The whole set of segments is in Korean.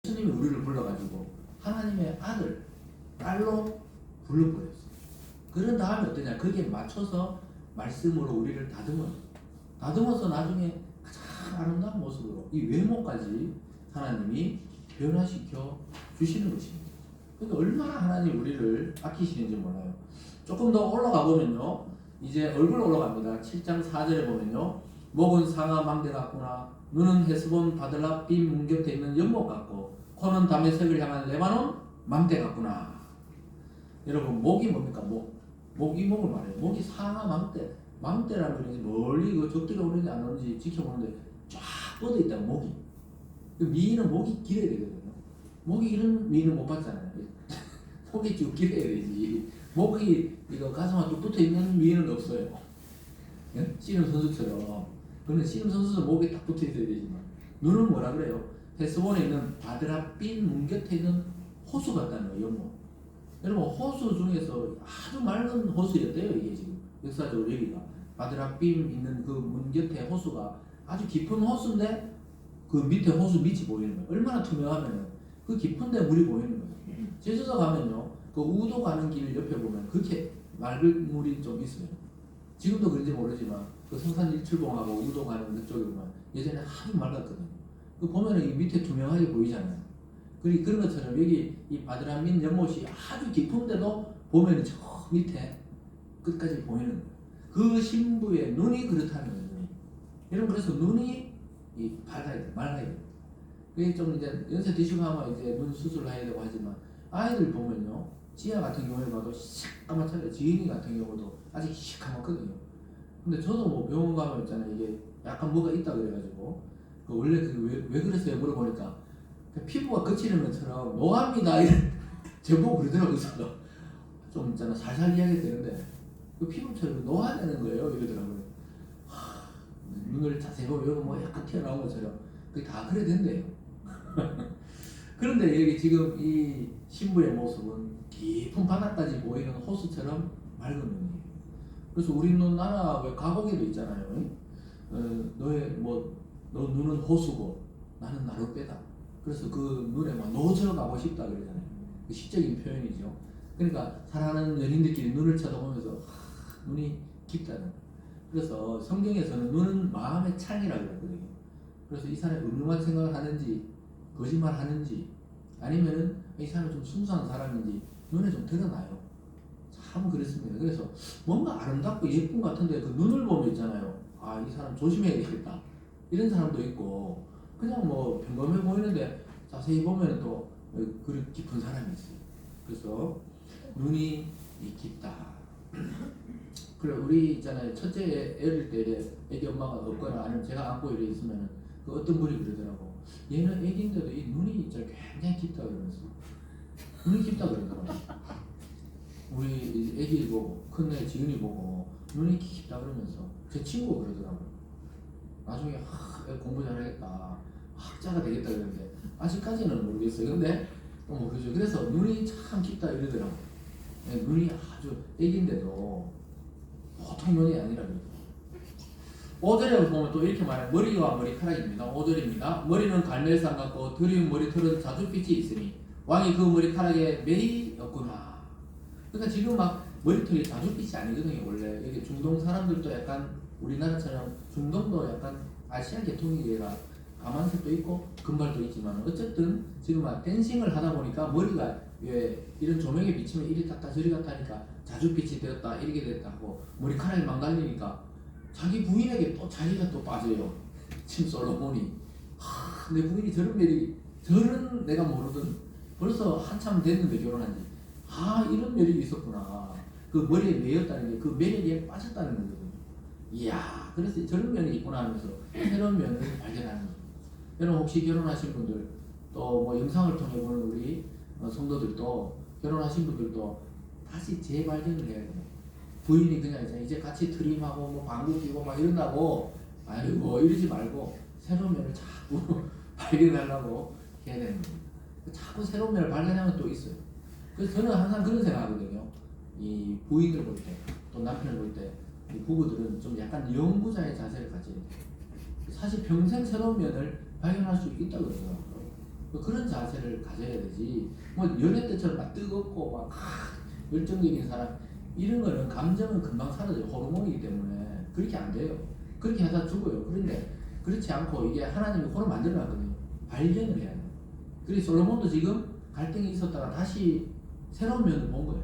예수님이 우리를 불러가지고 하나님의 아들, 딸로 불러버렸어요. 그런 다음에 어떠냐? 거기에 맞춰서 말씀으로 우리를 다듬어서 나중에 가장 아름다운 모습으로 이 외모까지 하나님이 변화시켜 주시는 것입니다. 그러니까 얼마나 하나님 우리를 아끼시는지 몰라요. 조금 더 올라가 보면요, 이제 얼굴 올라갑니다. 7장 4절에 보면요, 목은 상아 망대 같구나, 눈은 헤스본 바들라 빈 문 곁에 있는 연못 같고, 코는 다메섹을 향한 레바논 망대 같구나. 여러분, 목이 뭡니까? 목이 목을 말해요. 목이 상아 망대라는 것이 멀리 그 적기가 오는지 안 오는지 지켜보는데 쫙 뻗어 있다고. 목이, 그 미인은 목이 길어야 되거든요. 목이 이런 미인은 못 봤잖아요. 목이 쭉 길어야 되지. 목이 이거 가슴에 뚝 붙어 있는 미인은 없어요. 예? 씨름 선수처럼. 그런데 씨름 선수도 목에 딱 붙어 있어야 되지만, 눈은 뭐라 그래요? 헤스본에 있는 바드라빈 문 곁에 있는 호수 같다는 거예요. 연못. 여러분, 호수 중에서 아주 맑은 호수였대요. 이게 지금 역사적으로 여기가 바드라빈 있는 그 문 곁에 호수가 아주 깊은 호수인데, 그 밑에 호수 밑이 보이는 거예요. 얼마나 투명하면 그 깊은데 물이 보이는 거예요. 제주도 가면요, 그 우도 가는 길 옆에 보면 그렇게 맑은 물이 좀 있어요. 지금도 그런지 모르지만 그 성산 일출봉하고 우도 가는 그쪽에 보면 예전에 아주 맑았거든요. 그 보면은 이 밑에 투명하게 보이잖아요. 그런 것처럼 여기 이 바드라민 연못이 아주 깊은데도 보면은 저 밑에 끝까지 보이는 거예요. 그 신부의 눈이 그렇다는 거예요. 여러분, 그래서 눈이 이 밝아야 돼, 맑아야 돼. 그게 좀 이제 연세 드시고 하면 이제 눈 수술을 해야 되고 하지만, 아이들 보면요, 지아 같은 경우에 봐도 시커멓잖아요. 지은이 같은 경우도 아직 시커멓거든요. 근데 저도 뭐 병원 가면 있잖아요, 이게 약간 뭐가 있다 그래가지고, 그 원래 왜 그랬어요 물어보니까, 그 피부가 거치는 것처럼 노합니다 이런 제보고 그러더라고요. 그래서 좀 있잖아, 살살 이야기 되는데 그 피부처럼 노화되는 거예요 이러더라고요. 눈을 자세히 보면 여기 뭐 약간 튀어나온 것처럼 그게 다 그래 된대요. 그런데 여기 지금 이 신부의 모습은 깊은 바다까지 보이는 호수처럼 맑은 눈이에요. 그래서 우리나라 왜 가곡에도 있잖아요. 너 눈은 호수고 나는 나룻배다. 그래서 그 눈에 막 노져 가고 싶다 그러잖아요. 그 시적인 표현이죠. 그러니까 사랑하는 연인들끼리 눈을 쳐다보면서 눈이 깊다는 거예요. 그래서 성경에서는 눈은 마음의 창이라고 그러거든요. 그래서 이 사람이 음흉한 생각을 하는지 거짓말 하는지 아니면은 이 사람이 좀 순수한 사람인지 눈에 좀 드러나요. 참 그렇습니다. 그래서 뭔가 아름답고 예쁜 것 같은데 그 눈을 보면 있잖아요. 아, 이 사람 조심해야 되겠다. 이런 사람도 있고, 그냥 뭐 평범해 보이는데 자세히 보면 또 그런 깊은 사람이 있어요. 그래서 눈이 깊다. 그래, 우리 있잖아요, 첫째 애를 때 애기 엄마가 없거나 아니면 제가 안고 이래 있으면 그 어떤 분이 그러더라고. 얘는 애기인데도 이 눈이 진짜 굉장히 깊다 그러면서, 눈이 깊다 그러더라고. 우리 애기 보고 큰애 지은이 보고 눈이 깊다 그러면서 제 친구가 그러더라고. 나중에 공부 잘하겠다, 학자가 되겠다 그러는데 아직까지는 모르겠어요. 근데 그죠. 그래서 눈이 참 깊다 이러더라고. 눈이 아주 애기인데도 보통 눈이 아니라고. 5절에 보면 또 이렇게 말해요. 머리와 머리카락입니다. 5절입니다. 머리는 갈멜산 같고 드리운 머리털은 자줏빛이 있으니 왕이 그 머리카락에 매이 없구나. 그러니까 지금 막 머리털이 자줏빛이 아니거든요. 원래 여기 중동 사람들도 약간 우리나라처럼 중동도 약간 아시아 계통이라 까만색도 있고 금발도 있지만, 어쨌든 지금 막 댄싱을 하다 보니까 머리가 왜 이런 조명에 비치면 이리 탔다 저리 갔다 하니까 자줏빛이 되었다 이렇게 됐다 하고, 머리카락이 망갈리니까 자기 부인에게 또 자기가 또 빠져요. 지금 솔로몬이 내 부인이 저런 매력이, 저런 내가 모르던, 벌써 한참 됐는데 결혼한지, 이런 매력이 있었구나. 그 머리에 매였다는 게 그 매력에 빠졌다는 거거든요. 이야, 그래서 저런 면이 있구나 하면서 새로운 면을 발견하는 거예요. 여러분, 혹시 결혼하신 분들, 또 뭐 영상을 통해 보는 우리 성도들도, 결혼하신 분들도 다시 재발견을 해야 돼요. 부인이 그냥 이제 같이 트림하고 뭐 방구 끼고 막 이런다고 아이고 이러지 말고 새로운 면을 자꾸 발견하려고 해야 되는 겁니다. 자꾸 새로운 면을 발견하면 또 있어요. 그래서 저는 항상 그런 생각하거든요. 이 부인을 볼 때, 또 남편을 볼 때, 이 부부들은 좀 약간 연구자의 자세를 가져야 돼요. 사실 평생 새로운 면을 발견할 수 있다고 그러더라고요. 그런 자세를 가져야 되지. 뭐 연애 때처럼 막 뜨겁고 막 열정적인 사람 이런 거는 감정은 금방 사라져요. 호르몬이기 때문에 그렇게 안 돼요. 그렇게 하다 죽어요. 그런데 그렇지 않고 이게 하나님이 호르몬 만들어놨거든요. 발견을 해야 돼요. 그래서 솔로몬도 지금 갈등이 있었다가 다시 새로운 면을 본 거예요.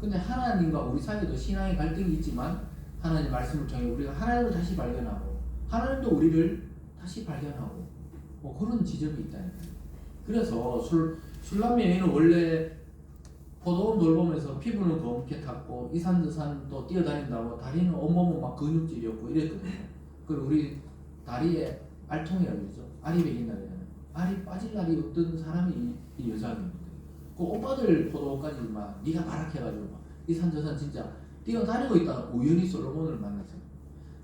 근데 하나님과 우리 사이에도 신앙의 갈등이 있지만 하나님 말씀을 통해 우리가 하나님을 다시 발견하고 하나님도 우리를 다시 발견하고 뭐 그런 지점이 있다니까요. 그래서 술람 여인은 원래 포도원 돌보면서 피부는 검게 탔고 이산저산 또 뛰어다닌다고 다리는 온몸은 막 근육질이었고 이랬거든요. 그리고 우리 다리에 알통이라고 그러죠. 알이 베긴 날이잖아요. 알이 빠질 날이 없던 사람이 이 여자입니다. 그 오빠들 포도원까지 막 네가 발악해가지고 막 이산저산 진짜 뛰어다니고 있다가 우연히 솔로몬을 만났어요.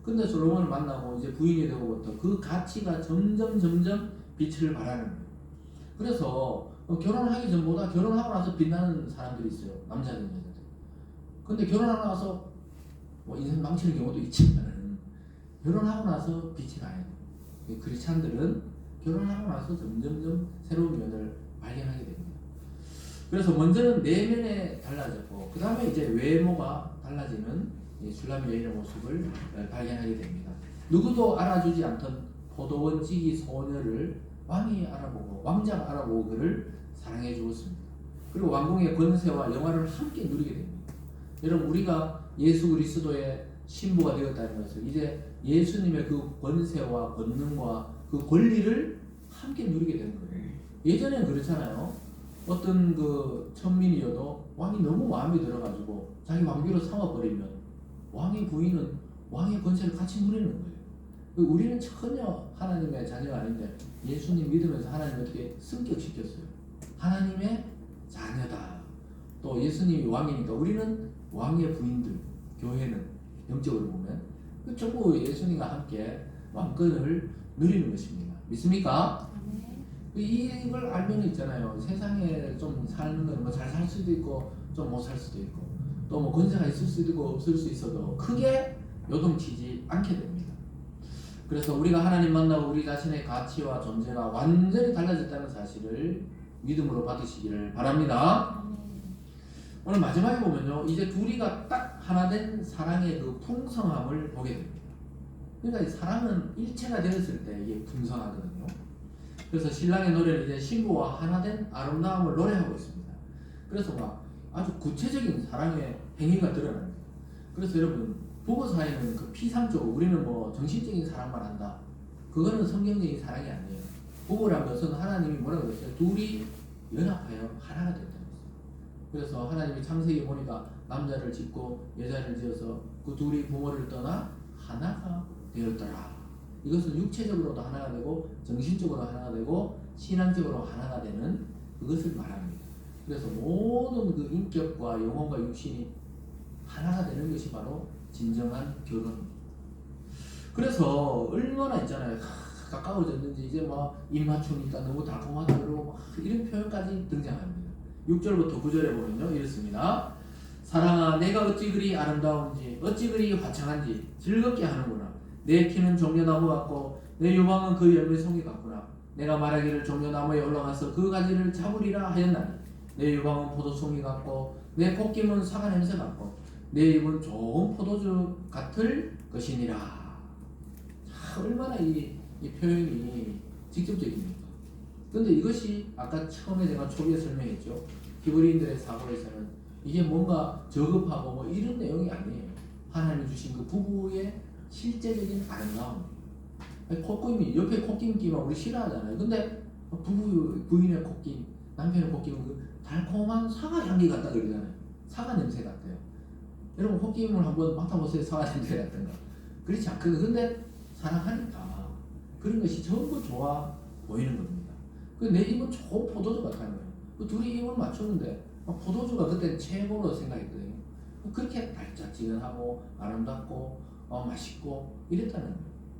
근데 솔로몬을 만나고 이제 부인이 되고부터 그 가치가 점점 빛을 발하는 거예요. 그래서 결혼하기 전보다 결혼하고 나서 빛나는 사람들이 있어요. 남자든 여자든. 근데 결혼하고 나서 뭐 인생 망치는 경우도 있지만 결혼하고 나서 빛이 나요. 크리스찬들은 결혼하고 나서 점점 새로운 면을 발견하게 됩니다. 그래서 먼저는 내면에 달라졌고 그 다음에 이제 외모가 달라지는 술람 여인의 모습을 발견하게 됩니다. 누구도 알아주지 않던 포도원지기 소녀를 왕이 알아보고 왕자가 알아보고 그를 사랑해 주었습니다. 그리고 왕궁의 권세와 영화를 함께 누리게 됩니다. 여러분 우리가 예수 그리스도의 신부가 되었다는 것은 이제 예수님의 그 권세와 권능과 그 권리를 함께 누리게 되는 거예요. 예전에는 그렇잖아요. 어떤 그 천민이어도 왕이 너무 마음에 들어가지고 자기 왕비로 삼아버리면 왕의 부인은 왕의 권세를 같이 누리는 거예요. 우리는 전혀 하나님의 자녀가 아닌데 예수님 믿으면서 하나님 어떻게 승격시켰어요. 하나님의 자녀다. 또 예수님이 왕이니까 우리는 왕의 부인들, 교회는 영적으로 보면 전부 예수님과 함께 왕권을 누리는 것입니다. 믿습니까? 이걸 알면 있잖아요. 세상에 좀 사는 건 뭐 잘 살 수도 있고 좀 못 살 수도 있고 또 뭐 권세가 있을 수도 있고 없을 수 있어도 크게 요동치지 않게 됩니다. 그래서 우리가 하나님 만나고 우리 자신의 가치와 존재가 완전히 달라졌다는 사실을 믿음으로 받으시기를 바랍니다. 오늘 마지막에 보면요, 이제 둘이가 딱 하나 된 사랑의 그 풍성함을 보게 됩니다. 그러니까 사랑은 일체가 되었을 때 이게 풍성하거든요. 그래서 신랑의 노래는 이제 신부와 하나 된 아름다움을 노래하고 있습니다. 그래서 막 아주 구체적인 사랑의 행위가 드러납니다. 그래서 여러분 부부 사이는 그 피상적으로 우리는 뭐 정신적인 사랑만 한다. 그거는 성경적인 사랑이 아니에요. 부부란 것은 하나님이 뭐라고 그랬어요? 둘이 연합하여 하나가 된다는 거예요. 그래서 하나님이 창세기 보니까 남자를 짓고 여자를 지어서 그 둘이 부모를 떠나 하나가 되었더라. 이것은 육체적으로도 하나가 되고 정신적으로 하나가 되고 신앙적으로 하나가 되는 그것을 말합니다. 그래서 모든 그 인격과 영혼과 육신이 하나가 되는 것이 바로 진정한 결혼입니다. 그래서 얼마나 있잖아요. 가까워졌는지 이제 막 입맞추니까 너무 달콤하다 그러고 막 이런 표현까지 등장합니다. 6절부터 9절에 보면요 이렇습니다. 사랑아 내가 어찌 그리 아름다운지 어찌 그리 화창한지 즐겁게 하는구나. 내 키는 종려나무 같고 내 유방은 그 열매송이 같구나. 내가 말하기를 종려나무에 올라가서 그 가지를 잡으리라 하였나니 내 유방은 포도송이 같고 내 콧김은 사과 냄새 같고 내 입은 좋은 포도주 같을 것이니라. 얼마나 이 표현이 직접적입니까? 근데 이것이 아까 처음에 제가 초기에 설명했죠. 히브리인들의 사고에서는 이게 뭔가 저급하고 뭐 이런 내용이 아니에요. 하나님 주신 그 부부의 실제적인 아름다움. 콧김이 옆에 콧김 끼면 우리 싫어하잖아요. 근데 부인의 콧김, 남편의 콧김은 그 달콤한 사과 향기 같다 그러잖아요. 사과 냄새 같아요. 여러분 콧김을 한번 맡아보세요. 사과 냄새 같은 거. 그렇지 않거든요. 근데 사랑하니까 그런 것이 전부 좋아 보이는 겁니다. 내 입은 좋은 포도주 같다는 거예요. 그 둘이 입을 맞추는데 포도주가 그때 최고로 생각했거든요. 그렇게 달짝지근하고 아름답고 맛있고 이랬다는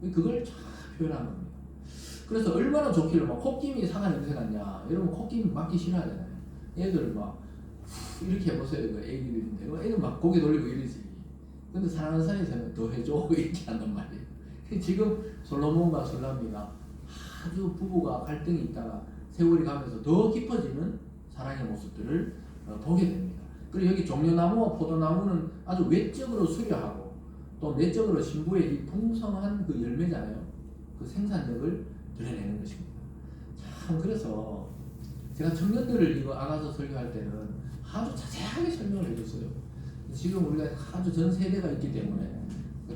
거예요. 그걸 잘 표현한 겁니다. 그래서 얼마나 좋기를 막 콧김이 사과 냄새 났냐. 여러분 콧김 맡기 싫어하잖아요. 애들 막 이렇게 해보세요. 그 애기들인데 애들 막 고개 돌리고 이러지. 근데 사랑하는 사이에서는 더 해줘 이렇게 한단 말이에요. 지금 솔로몬과 술람미가 아주 부부가 갈등이 있다가 세월이 가면서 더 깊어지는 사랑의 모습들을 보게 됩니다. 그리고 여기 종려나무와 포도나무는 아주 외적으로 수려하고 또 내적으로 신부의 이 풍성한 그 열매잖아요. 그 생산력을 드러내는 것입니다. 참 그래서 제가 청년들을 이거 아가서 설교할 때는 아주 자세하게 설명을 해줬어요. 지금 우리가 아주 전 세대가 있기 때문에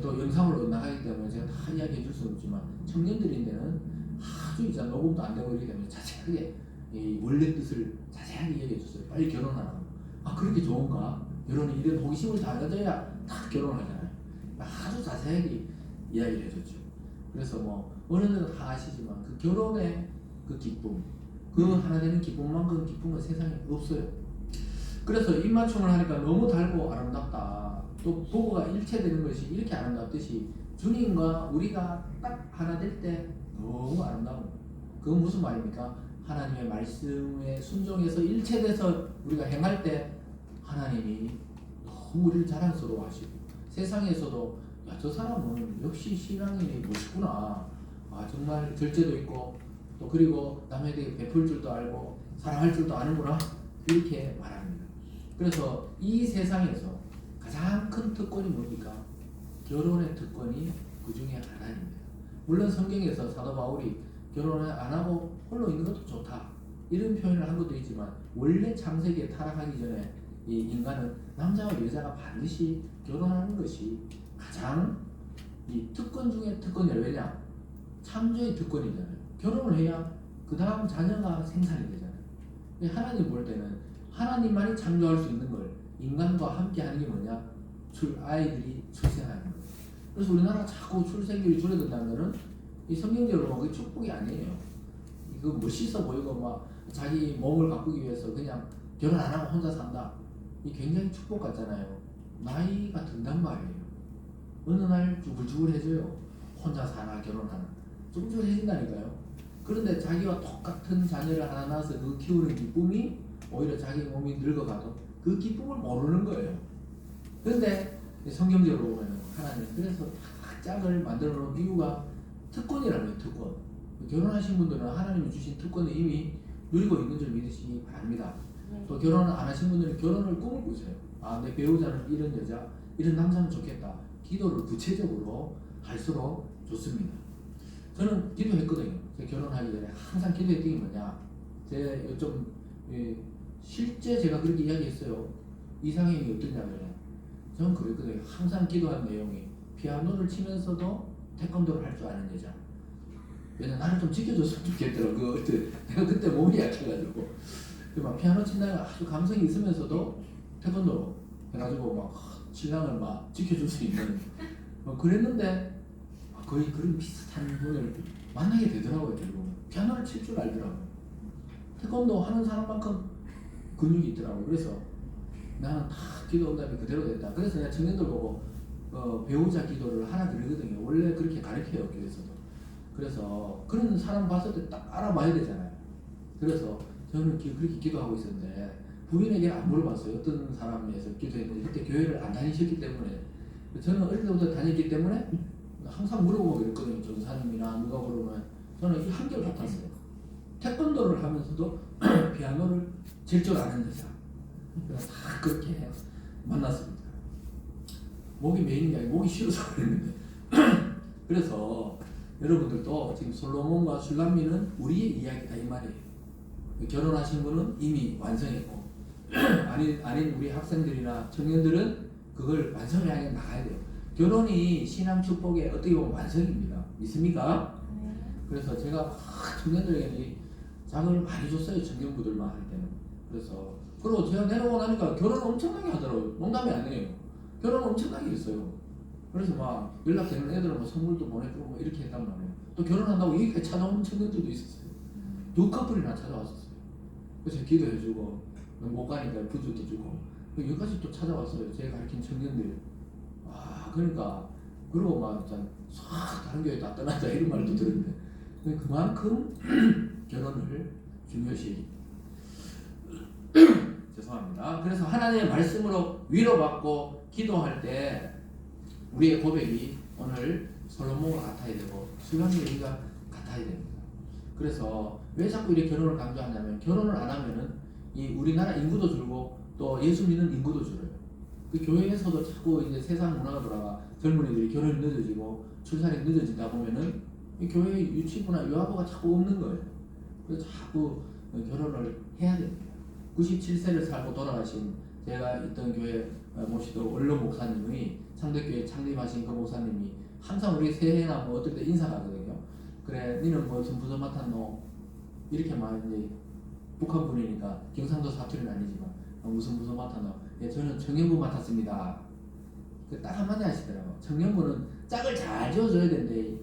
또 영상으로 나가기 때문에 제가 다 이야기해 줄 수 없지만 청년들인데는 아주 이제 녹음도 안 되고 이러기 때문에 자세하게 이 원래 뜻을 자세하게 이야기해 줬어요. 빨리 결혼하라고. 아 그렇게 좋은가? 결혼이 이런 호기심을 다 가져야 다 결혼하잖아요. 아주 자세하게 이야기를 해줬죠. 그래서 뭐 어른들은 다 아시지만 그 결혼의 그 기쁨, 그 하나 되는 기쁨만큼 기쁨은 세상에 없어요. 그래서 입맞춤을 하니까 너무 달고 아름답다. 또 부부가 일체되는 것이 이렇게 아름답듯이 주님과 우리가 딱 하나 될 때 너무 아름다운. 그건 무슨 말입니까? 하나님의 말씀에 순종해서 일체돼서 우리가 행할 때 하나님이 너무 우리를 자랑스러워하시고 세상에서도 야, 저 사람은 역시 신앙이 멋있구나. 아 정말 절제도 있고 또 그리고 남에게 베풀 줄도 알고 사랑할 줄도 아는구나. 이렇게 말합니다. 그래서 이 세상에서 가장 큰 특권이 뭡니까? 결혼의 특권이 그 중에 하나입니다. 물론 성경에서 사도 바울이 결혼을 안 하고 홀로 있는 것도 좋다 이런 표현을 한 것도 있지만 원래 창세기에 타락하기 전에 이 인간은 남자와 여자가 반드시 결혼하는 것이 가장 이 특권 중에 특권이에요. 왜냐? 창조의 특권이잖아요. 결혼을 해야 그 다음 자녀가 생산이 되잖아요. 하나님 볼 때는 하나님만이 창조할 수 있는 걸 인간과 함께 하는 게 뭐냐? 아이들이 출생하는 거예요. 그래서 우리나라가 자꾸 출생률이 줄어든다는 것은 이 성경적으로 그게 축복이 아니에요. 이거 멋있어 보이고 막 자기 몸을 가꾸기 위해서 그냥 결혼 안 하고 혼자 산다. 이 굉장히 축복 같잖아요. 나이가 든단 말이에요. 어느 날 쭈글쭈글해져요. 혼자 사나 결혼하나. 쭈글쭈글해진다니까요. 그런데 자기와 똑같은 자녀를 하나 낳아서 그 키우는 기쁨이 오히려 자기 몸이 늙어가도 그 기쁨을 모르는 거예요. 그런데 성경적으로 보면 하나님 그래서 다 짝을 만들어 놓은 이유가 특권이라는 거예요. 특권. 결혼하신 분들은 하나님이 주신 특권을 이미 누리고 있는 줄 믿으시기 바랍니다. 또 결혼을 안 하신 분들은 결혼을 꿈을 꾸세요. 아, 내 배우자는 이런 여자, 이런 남자면 좋겠다. 기도를 구체적으로 할수록 좋습니다. 저는 기도했거든요. 제가 결혼하기 전에 항상 기도했던 게 뭐냐. 제가 좀 실제 제가 그렇게 이야기했어요. 이상형이 어떠냐면 저는 그랬거든요. 항상 기도한 내용이 피아노를 치면서도 태권도를 할 줄 아는 여자. 왜냐 나를 좀 지켜줬으면 좋겠더라고. 내가 그때 몸이 약해가지고 막 피아노 친다가 아주 감성이 있으면서도 태권도로 해가지고 막 신랑을 막 지켜줄 수 있는 그랬는데 거의 그런 비슷한 분을 만나게 되더라고요. 결국은 피아노를 칠 줄 알더라고요. 태권도 하는 사람만큼 근육이 있더라고요. 그래서 나는 다 기도 응답이 그대로 됐다. 그래서 내가 청년들 보고 배우자 기도를 하나 그러거든요. 원래 그렇게 가르쳐요, 교회에서도. 그래서 그런 사람 봤을 때 딱 알아봐야 되잖아요. 그래서 저는 그렇게 기도하고 있었는데 부인에게 안 물어봤어요. 어떤 사람에서 기도했는지. 그때 교회를 안 다니셨기 때문에 저는 어릴 때부터 다녔기 때문에 항상 물어보고 그랬거든요. 전사님이나 누가 물어보면 저는 이 한결 같았어요. 태권도를 하면서도 피아노를 칠 줄 아는 여자. 그래서 다 그렇게 만났습니다. 목이 메인이 아니고 목이 쉬어서 그랬는데 그래서 여러분들도 지금 솔로몬과 술람미는 우리의 이야기다 이 말이에요. 결혼하신 분은 이미 완성했고 아닌 우리 학생들이나 청년들은 그걸 완성을 향해 나가야 돼요. 결혼이 신앙 축복의 어떻게 보면 완성입니다. 믿습니까? 그래서 제가 청년들에게 장을 많이 줬어요. 청년부들만 할 때는. 그래서 그리고 제가 내려오고 나니까 결혼 엄청나게 하더라고요. 농담이 아니에요. 결혼 엄청나게 했어요. 그래서 막 연락되는 애들은 뭐 선물도 보내주고 뭐 이렇게 했단 말이에요. 또 결혼한다고 여기까지 찾아오는 청년들도 있었어요. 2커플이나 찾아왔었어요. 그래서 기도해주고 못 가니까 부주도 주고 여기까지 또 찾아왔어요. 제가 가르친 청년들. 아 그러니까 그러고 막 싹 다른 교회 다 떠나자 이런 말도 들었는데 그만큼 결혼을 중요시 죄송합니다. 그래서 하나님의 말씀으로 위로받고 기도할 때 우리의 고백이 오늘 솔로몬과 같아야 되고 술람미와 같아야 됩니다. 그래서 왜 자꾸 이렇게 결혼을 강조하냐면 결혼을 안 하면은 이 우리나라 인구도 줄고 또 예수 믿는 인구도 줄어요. 그 교회에서도 자꾸 이제 세상 문화가 돌아가 젊은이들이 결혼이 늦어지고 출산이 늦어지다 보면은 이 교회 유치부나 유아부가 자꾸 없는 거예요. 그래서 자꾸 결혼을 해야 됩니다. 97세를 살고 돌아가신 제가 있던 교회 모시던 원로 목사님이 창대교회 창립하신 그 목사님이 항상 우리 새해나 뭐 어떨 때 인사하거든요. 그래, 니는 무슨 부서 맡았노? 이렇게 막 이제 북한 분이니까 경상도 사투리는 아니지만 무슨 부서 맡았노? 예, 저는 청년부 맡았습니다. 그 딱 한마디 하시더라고. 청년부는 짝을 잘 지어줘야 된대.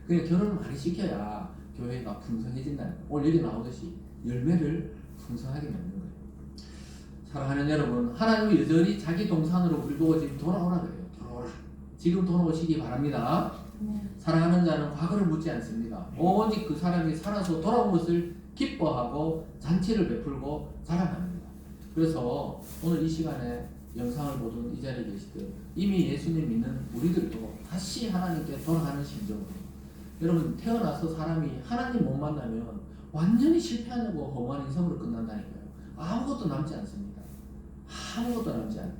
그냥 결혼을 많이 시켜야 교회가 풍성해진다는 거예요. 오늘 여기 나오듯이 열매를 풍성하게 맺는 거예요. 사랑하는 여러분, 하나님은 여전히 자기 동산으로 우리 보고 지금 돌아오라 그래요. 돌아오라. 지금 돌아오시기 바랍니다. 사랑하는 자는 과거를 묻지 않습니다. 오직 그 사람이 살아서 돌아온 것을 기뻐하고 잔치를 베풀고 자랑합니다. 그래서 오늘 이 시간에 영상을 보던 이 자리에 계시듯 이미 예수님 믿는 우리들도 다시 하나님께 돌아가는 심정으로, 여러분 태어나서 사람이 하나님 못 만나면 완전히 실패하고 허무한 인생으로 끝난다니까요. 아무것도 남지 않습니다. 아무것도 남지 않아요.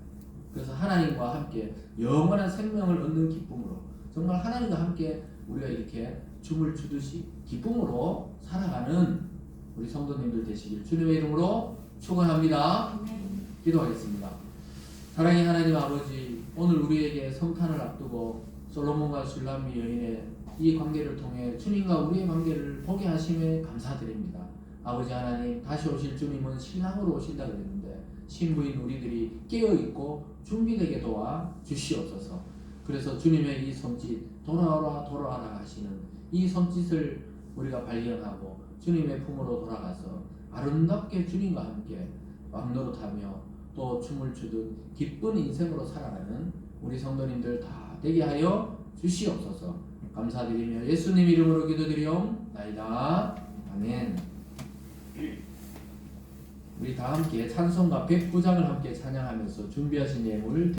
그래서 하나님과 함께 영원한 생명을 얻는 기쁨으로, 정말 하나님과 함께 우리가 이렇게 춤을 추듯이 기쁨으로 살아가는 우리 성도님들 되시길 주님의 이름으로 축원합니다. 기도하겠습니다. 사랑의 하나님 아버지, 오늘 우리에게 성탄을 앞두고 솔로몬과 술람미 여인의 이 관계를 통해 주님과 우리의 관계를 보게 하심에 감사드립니다. 아버지 하나님, 다시 오실 주님은 신랑으로 오신다 그랬는데 신부인 우리들이 깨어있고 준비되게 도와 주시옵소서. 그래서 주님의 이 손짓, 돌아오라 돌아와라 하시는 이 손짓을 우리가 발견하고 주님의 품으로 돌아가서 아름답게 주님과 함께 왕노릇하며 또 춤을 추듯 기쁜 인생으로 살아가는 우리 성도님들 다 되게 하여 주시옵소서. 감사드리며 예수님 이름으로 기도드리옵나이다. 아멘. 우리 다 함께 찬송가 109장을 함께 찬양하면서 준비하신 예물